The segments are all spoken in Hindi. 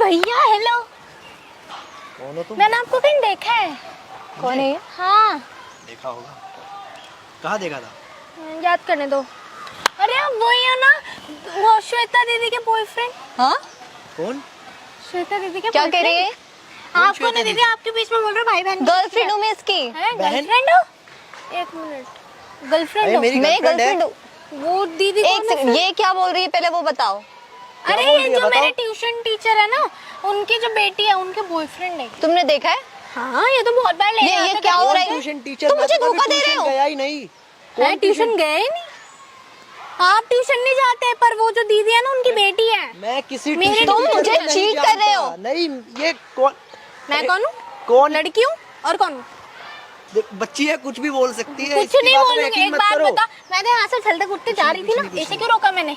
भैया हेलो। कौन हो तुम? मैंने आपको कहीं देखा है। कौन है? हाँ देखा होगा। कहाँ देखा था? याद करने दो। अरे आप वही हो ना, वो श्वेता दीदी के बॉयफ्रेंड। हाँ कौन? श्वेता दीदी के क्या कह रही है? आपको श्वेता नहीं दीदी, दीदी? आपके बीच में बोल रहे भाई बहन। गर्लफ्रेंड हूँ मैं इसकी। गर्लफ्रेंड हो? एक मिनट, गर्लफ्रेंड अरे हो? मेरी मैं गर्लफ्रेंड है। गर्लफ्रेंड हूँ। वो दीदी एक कौन है सेकंड, फिर? ये क्या बोल रही है पहले वो बताओ। क्या अरे बोल ये रही है, जो बताओ? मेरे ट्यूशन टीचर है ना, उनकी जो बेटी है, उनके बॉयफ्रेंड है। तुमने देखा है? हाँ ये तो बहुत बार ले ये क्या हो रहा है? Tuition teacher? तुम मैं मुझे तो कभी धोखा दे रहे ट्यूशन हो। गया ही नहीं। है ट्यूशन गए ही नहीं। आप ट्यूशन नहीं जाते, पर वो जो दीदी है ना, उनकी बेटी है। मैं किसी मेरे ट्यूशन तुम टीचर मुझे को नहीं cheat कर रहे हो। जानता। नहीं, ये कौन? मैं कौन हूँ? कौन? लड़की हूँ और कौन हूँ? बच्ची है, कुछ भी बोल सकती है। कुछ इसकी नहीं बातों पे बोलूंगी। यकीन एक मत बात करो। बता, मैं तो यहाँ से चलते कूदते जा रही थी ना, इसे क्यों रोका मैंने?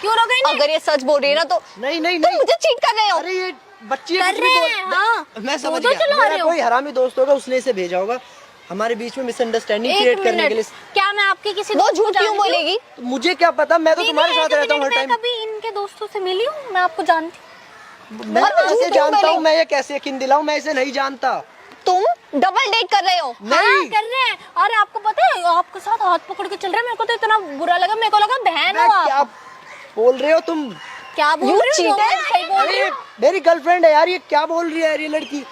क्यों रोका इन्हें? अगर ये सच बोल रही है ना तो नहीं नहीं तुम नहीं, मुझे चीट कर रहे हो। अरे ये बच्ची है, कर कुछ भी रहे बोल। हैं, हाँ। मैं समझ दो चला गया। रहे मेरा हो। कोई हरामी दोस्त होगा, उसने इसे भेजा होगा हमारे बीच में मिसअंडरस्टैंडिंग एक क्रिएट करने के लिए। मिनट, क्या मैं आपके किसी वो दोस्त को झूठ क्यों जानती हूँ? बोलेगी? तो मुझे क्या पता, मैं तो दीदी, तुम्हारे साथ एक रहता हूँ हर मिनट, मैं टाइम। कभी इनके दोस्तों से मिली हूँ? मैं आपको जानती हूँ। मैं और वो कैसे झूठ क्यों जानता हूँ? बोलेगी? मैं ये कैसे यकीन दिलाऊं? मैं इसे नहीं जानता। तुम डबल डेट कर रहे हो। हाँ नहीं, कर रहे हैं। और आपको पता है, आपके साथ हाथ पकड़ के चल रहे हैं। मेरे को तो इतना बुरा लगा, मेरे को लगा बहन मैं हो आप। क्या बोल रहे हो तुम? क्या बोल You रही हो? जो cheated? मैं सही बोल रही अरे हूँ। मेरी गर्लफ्रेंड है यार, ये क्या बोल रही है यार ये लड़की?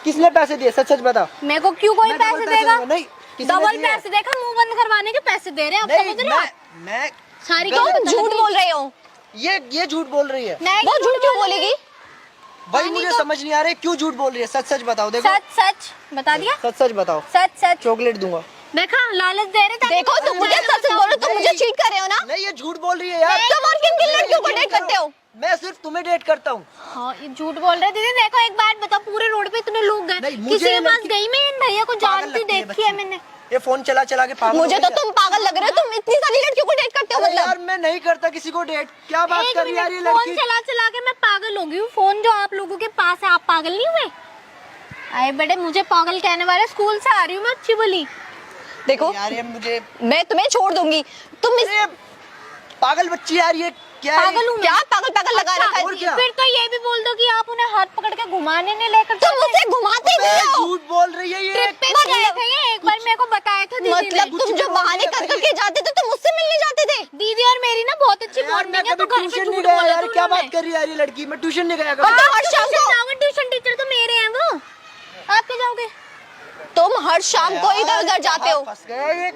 किसने पैसे दिए? सच सच बता। मेरे को क्यों कोई मैं डबल पैसे पैसे देगा? दूंगा। नहीं, किसने डबल दिए? पैसे देखा, मुंह बंद करवाने के पैसे दे रहे हैं आप, नहीं, समझ रहे हो? मैं सारी गलत- क्यों तुम झूठ बोल रहे हो। ये झूठ बोल रही है। मैं वो झूठ क्यों बोलेगी? भाई नहीं मुझे तो- समझ नहीं आ रहा है क्यों झूठ बोल रही है। सच सच बताओ। देखो, सच सच बता दिया। सच सच बताओ। सच सच चॉकलेट दूंगा। देखा, लालच दे रहे थे। देखो तुम मुझे सच सच बोलो, तुम मुझे चीट कर रहे हो ना। नहीं, ये झूठ बोल रही है यार। तुम और किन किन लड़कियों को डेट करते हो? मैं सिर्फ तुम्हें डेट करता हूँ। हाँ ये झूठ बोल रहे दीदी। देखो एक बात बताओ, पूरे रोड पे इतने लोग गए, नहीं, मुझे किसी के पास लड़की- गई मैं इन भैया को पागल जानती, लगती है देखी है बच्ची। मैंने। ये फोन चला चला के पागल मुझे हो तो गई तुम पागल लग रहे हो। तुम इतनी सारी लड़कियों को डेट करते हो है। अरे यार मतलब। मैं नहीं करता किसी को डेट। क्या बात एक कर रही है यार ये मिनट, फोन लड़की? चला चला के मैं पागल हो गई हूँ। फोन जो आप लोगों के पास है, आप पागल नहीं हुए? आए बड़े मुझे पागल कहने वाले। स्कूल से आ रही हूँ मैं अच्छी भली। देखो यार ये मुझे मैं तुम्हें छोड़ दूंगी। तुम इस अरे पागल बच्ची यार, ये क्या है? पागल हूँ मैं। क्या पागल पागल लगा अच्छा, रखा है? और क्या? फिर तो ये भी बोल दो कि आप उन्हें हाथ पकड़ के घुमाने नहीं लेकर तुम चलते। मुझे घुमाते मैं भी हो। झूठ बोल रही है ये। ट्रिप पे मतलब- गए थे ये, एक बार मेरे को बताया था दीदी ने। मतलब तुम जो बहाने कर करके जाते थे तुम मुझसे मिलने जाते थे। दीदी और मेरी ना बहुत अच्छी यार मैं बॉन्डिंग है, कभी तो घर पे ट्यूशन झूठ नहीं गया बोला यार। तुमने क्या हमें। बात कर रही है यार ये लड़की? मैं ट्यूशन नहीं गया तो कभी। हर शाम को ट्यूशन टीचर तो मेरे हैं वो। आप क्या जाओगे? तुम हर शाम को इधर उधर जाते हो। फंस गए ये।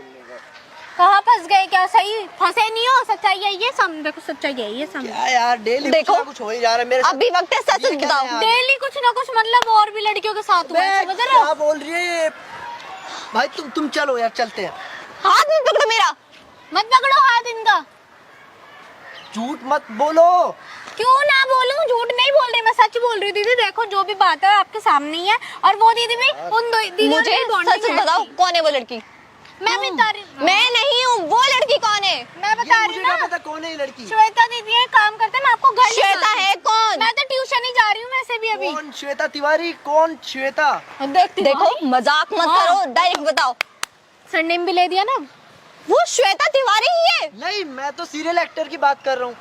कहाँ फंस गए? क्या सही फंसे नहीं हो? सच्चाई है ये, सम देखो सच्चाई है ये, सम क्या यार डेली देखो, कुछ हो ही जा रहा है मेरे साथ। अभी वक्त है सच ये सच क्या बताओ। है यार? डेली कुछ ना कुछ, मतलब और भी लड़कियों के साथ हुआ है, मैं समझ रहे हो? क्या बोल रही है ये? भाई तुम चलो यार, चलते हैं। हाथ में पकड़ो मेरा। मत पकड़ो हाथ इनका। झूठ मत बोलो। क्यों ना बोलूं? झूठ नहीं बोल रही, मैं सच बोल रही हूँ दीदी। देखो जो भी बात है आपके सामने ही है। और वो दीदी भी उन दो दीदी मुझे सच सच बताओ कौन है वो लड़की? मैं भी बता रही हूँ। मैं नहीं हूँ। वो लड़की कौन है? मैं ये बता रही मुझे हूँ क्या ना, पता कौन है ये लड़की? श्वेता दीदी है, काम करते हैं। मैं आपको घर श्वेता दिखाती हूँ। है कौन? मैं तो ट्यूशन ही जा रही हूँ वैसे भी अभी। कौन श्वेता तिवारी? कौन श्वेता? देखो मजाक मत हाँ। करो, डायरेक्ट बताओ। सरनेम भी ले दिया ना। वो श्वेता तिवारी ही है। नहीं, मैं तो सीरियल एक्टर की बात कर रहा हूँ।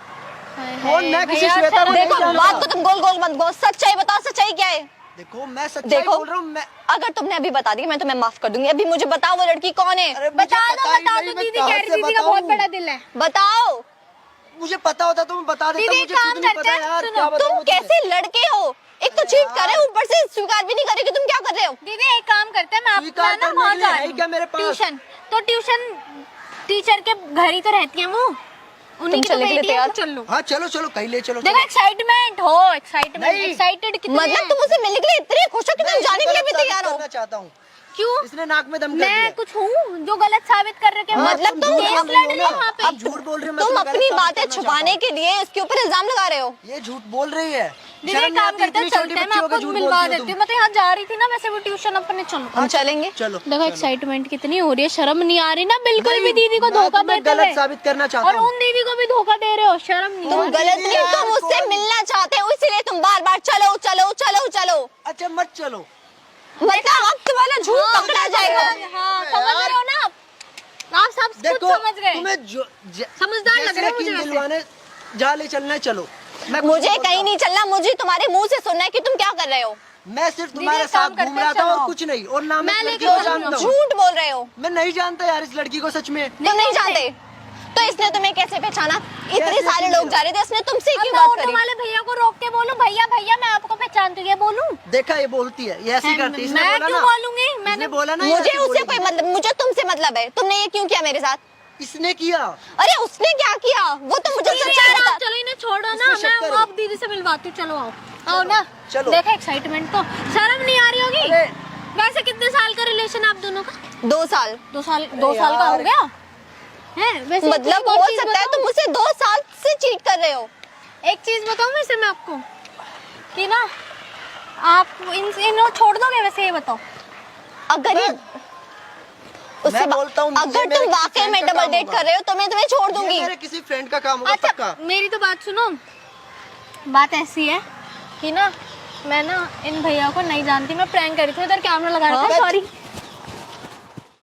हाय कौन? हाय, मैं किसी भैया श्वेता को शर्म नहीं देखो जानता। बात को तुम गोल गोल मत गो, सच्चाई बताओ। सच्चाई क्या है? देखो मैं सच्चाई देखो बोल रहा हूँ। मैं अगर तुमने अभी बता दी मैं तुम्हें माफ कर दूंगी। अभी मुझे बताओ वो लड़की कौन है? अरे मुझे बता दो पता ही बता नहीं, दो। मैं दीदी कहाँ कह रही से दीदी का बहुत बताऊं? बड़ा दिल है। बताओ। मुझे पता होता तो मैं बता देता। दीदी, मुझे काम खुद नहीं करते पता हैं, यार। सुनो, क्या बताऊं तुम मैं तुम्हें? कैसे लड़के हो? एक तो चीट कर रहे हो, ऊपर से स्वीकार भी नहीं कर रहे कि तुम क्या कर रहे हो। दीदी एक काम करते हैं, मैं स्वीकार आपका ना करने वहाँ के लिए जा है रही हूँ क्या मेरे पास? ट्यूशन। तो ट्यूशन टीचर के घर ही तो रहती हैं वो, उन्हीं की तो चलने के लिए बेटी है, तैयार? तो चल लो। हाँ चलो चलो, कहीं ले चलो। देखो एक्साइटमेंट हो, एक्साइटमेंट नहीं। एक्साइटेड कितने मतलब हैं? तुम मुझसे मिलने के लिए इतने खुश हो कि मैं तुम जाने के लिए गलत भी साबित तैयार हो। करना चाहता हूँ। क्यों? इसने नाक में दम कर मैं दिया। कुछ हूँ जो गलत साबित कर रखे? हाँ, मतलब तुम झूठ केस बोल रही लड़ हो रही ना। हो वहाँ पे। आप झूठ बोल रही हो। मैं तुम तुम्हें गलत अपनी साबित बातें करना छुपाने चाहता के लिए इसके ऊपर इल्जाम लगा रहे हो। हूँ। ये झूठ बोल रही है। दीदी शर्म एक नहीं काम आती? करते हैं, इतनी छोटी चलते हैं, मैं बच्ची होकर आपको झूठ मिलवा बोलती हो देती तुम। हूँ। मैं तो यहाँ जा रही थी ना वैसे भी ट्यूशन, अपने चलो। हम चलेंगे। चलो देखो एक्साइटमेंट कितनी हो रही है, शर्म नहीं आ रही ना बिल्कुल नहीं, भी दीदी को मैं धोखा तुम्हें देते गलत हुए। साबित करना चाहता और हूँ। उन दीदी को भी धोखा दे रहे हो, शर्म नहीं तुम आ रही? गलत दीदी नहीं, यार, तुम मुझसे कौन? मिलना चाहते हो इसीलिए तुम बार बार चलो चलो चलो चलो। अच्छा मत चलो। मतलब अब तुम्हारा झूठ हाँ, पकड़ा जाएगा। हाँ समझ रहे हो ना आप सब कुछ देखो समझ गए। तुम्हें समझदार लग जैसे रहे हो मुझे यकीन वैसे। दिलवाने जहाँ ले चलना है चलो। मैं कुछ मुझे नहीं कहीं बोलता। नहीं चलना, मुझे तुम्हारे मुंह से सुनना है कि तुम क्या कर रहे हो। मैं सिर्फ तुम्हारे एक काम साथ करते घूम रहा हैं, था चलो। और कुछ नहीं, और ना मैं मैं इस लड़की लेके को चलूंगा। जानता हूँ। झूठ बोल रहे हो, मैं नहीं जानता यार इस लड़की को सच में। तुम नहीं जानते तो इसने तुम्हें कैसे पहचाना? इतने कैसे सारे लोग जा रहे थे, इसने तुमसे अब क्यों मैं बात ऑटो करी? वाले भैया को रोक के बोलूं भैया भैया मैं आपको पहचानती हूँ, ये बोलूं? देखा ये बोलती है, ये ऐसी करती है। इसने मैं बोला क्यों ना, बोलूंगी? इसने मैंने बोला ना ये मुझे ऐसी उससे बोलेगी। कोई मतलब, मुझे तुमसे मतलब है। तुमने ये क्यों किया मेरे साथ? इसने किया। अरे उसने क्या किया वो तो मुझे चलो सच्ची यार बता। आप चलो इन्हें छोड़ो इसमें ना, शक मैं करो। आप दीदी से मिलवाती हूँ, चलो आओ आओ ना। चलो। देखा एक्साइटमेंट तो, शर्म नहीं आ रही होगी? अरे। वैसे कितने साल का रिलेशन आप दोनों का? 2 साल 2 साल, 2 साल का हो यार। गया है? वैसे मतलब एक और हो चीज़ सकता है बताऊं? तुम मुझसे 2 साल से चीट कर रहे हो। एक चीज बताऊं वैसे मैं आपको कि ना आप इन्हें छोड़ दोगे? वैसे ये बताओ। अगर ये उससे मैं बोलता हूँ, मुझे अगर मेरे तुम किसी वाकई friend में का डबल काम डेट होगा। कर रहे हो तो मैं तुम्हें छोड़ ये दूंगी। मेरे किसी फ्रेंड का काम होगा अच्छा पक्का। मेरी तो बात सुनो, बात ऐसी है कि ना मैं ना इन भैया को नहीं जानती, मैं प्रैंक करी थी, इधर कैमरा लगा रखा है, हाँ? सॉरी।